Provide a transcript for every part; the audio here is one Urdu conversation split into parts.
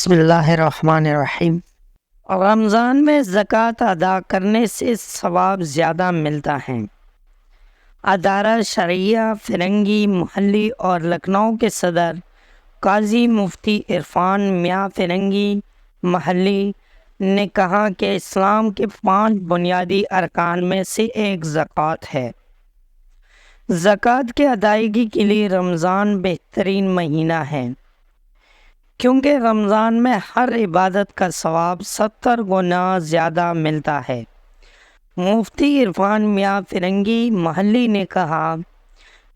بسم اللہ الرحمن الرحیم۔ رمضان میں زکوٰۃ ادا کرنے سے ثواب زیادہ ملتا ہے۔ ادارہ شرعیہ فرنگی محلی اور لکھنؤ کے صدر قاضی مفتی عرفان میاں فرنگی محلی نے کہا کہ اسلام کے 5 بنیادی ارکان میں سے ایک زکوٰۃ ہے۔ زکوٰۃ کی ادائیگی کے لیے رمضان بہترین مہینہ ہے، کیونکہ رمضان میں ہر عبادت کا ثواب 70 گنا زیادہ ملتا ہے۔ مفتی عرفان میاں فرنگی محلی نے کہا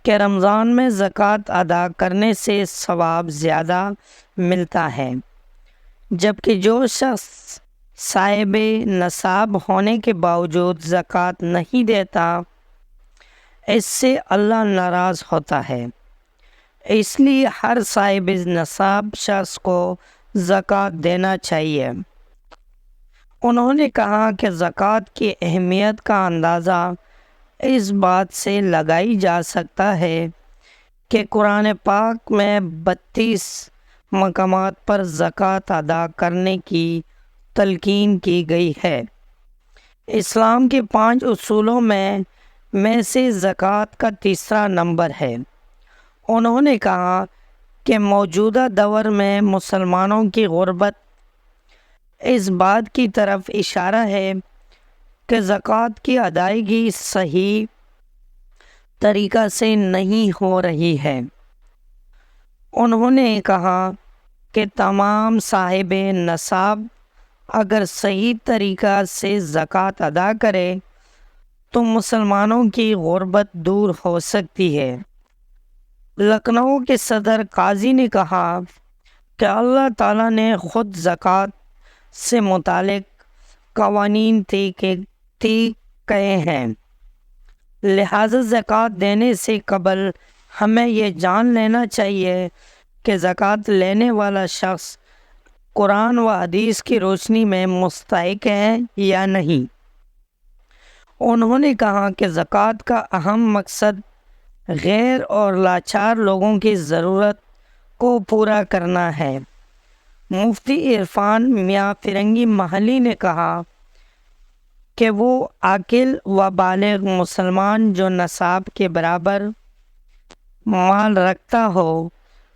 کہ رمضان میں زکوٰۃ ادا کرنے سے ثواب زیادہ ملتا ہے، جبکہ جو شخص صاحب نصاب ہونے کے باوجود زکوٰۃ نہیں دیتا، اس سے اللہ ناراض ہوتا ہے۔ اس لیے ہر صاحب نصاب شخص کو زکوٰۃ دینا چاہیے۔ انہوں نے کہا کہ زکوٰۃ کی اہمیت کا اندازہ اس بات سے لگائی جا سکتا ہے کہ قرآن پاک میں 32 مقامات پر زکوٰۃ ادا کرنے کی تلقین کی گئی ہے۔ اسلام کے 5 اصولوں میں سے زکوٰۃ کا تیسرا نمبر ہے۔ انہوں نے کہا کہ موجودہ دور میں مسلمانوں کی غربت اس بات کی طرف اشارہ ہے کہ زکوٰۃ کی ادائیگی صحیح طریقہ سے نہیں ہو رہی ہے۔ انہوں نے کہا کہ تمام صاحب نصاب اگر صحیح طریقہ سے زکوٰۃ ادا کرے تو مسلمانوں کی غربت دور ہو سکتی ہے۔ لکھنؤ کے صدر قاضی نے کہا کہ اللہ تعالیٰ نے خود زکوٰۃ سے متعلق قوانین طے کیے ہیں، لہٰذا زکوٰۃ دینے سے قبل ہمیں یہ جان لینا چاہیے کہ زکوٰۃ لینے والا شخص قرآن و حدیث کی روشنی میں مستحق ہے یا نہیں۔ انہوں نے کہا کہ زکوٰۃ کا اہم مقصد غیر اور لاچار لوگوں کی ضرورت کو پورا کرنا ہے۔ مفتی عرفان میاں فرنگی محلی نے کہا کہ وہ عاقل و بالغ مسلمان جو نصاب کے برابر مال رکھتا ہو،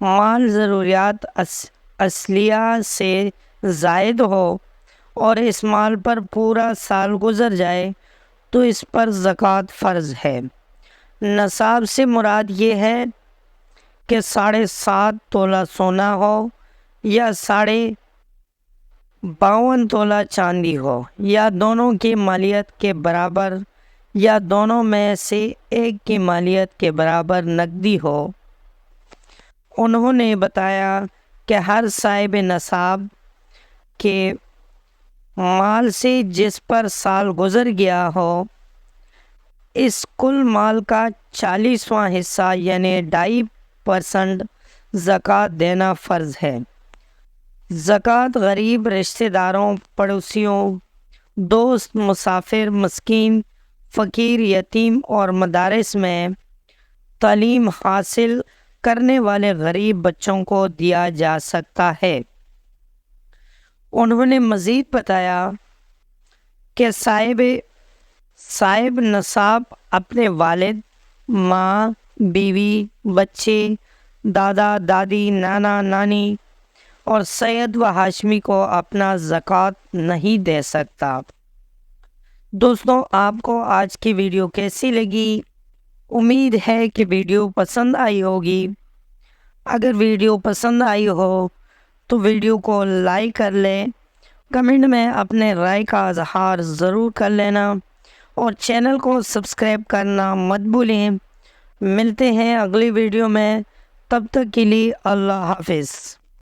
مال ضروریات اصلیہ سے زائد ہو اور اس مال پر پورا سال گزر جائے تو اس پر زکوٰۃ فرض ہے۔ نصاب سے مراد یہ ہے کہ 7.5 تولہ سونا ہو یا 52 تولہ چاندی ہو، یا دونوں کی مالیت کے برابر، یا دونوں میں سے ایک کی مالیت کے برابر نقدی ہو۔ انہوں نے بتایا کہ ہر صاحب نصاب کے مال سے جس پر سال گزر گیا ہو، اس کل مال کا 40واں حصہ یعنی 2.5% زکوٰۃ دینا فرض ہے۔ زکوٰۃ غریب رشتہ داروں، پڑوسیوں، دوست، مسافر، مسکین، فقیر، یتیم اور مدارس میں تعلیم حاصل کرنے والے غریب بچوں کو دیا جا سکتا ہے۔ انہوں نے مزید بتایا کہ صاحب نصاب اپنے والد، ماں، بیوی، بچے، دادا دادی، نانا نانی اور سید و ہاشمی کو اپنا زکوٰۃ نہیں دے سکتا۔ دوستوں، آپ کو آج کی ویڈیو کیسی لگی؟ امید ہے کہ ویڈیو پسند آئی ہوگی۔ اگر ویڈیو پسند آئی ہو تو ویڈیو کو لائک کر لیں، کمنٹ میں اپنے رائے کا اظہار ضرور کر لینا اور چینل کو سبسکرائب کرنا مت بھولیں۔ ملتے ہیں اگلی ویڈیو میں، تب تک کے لیے اللہ حافظ۔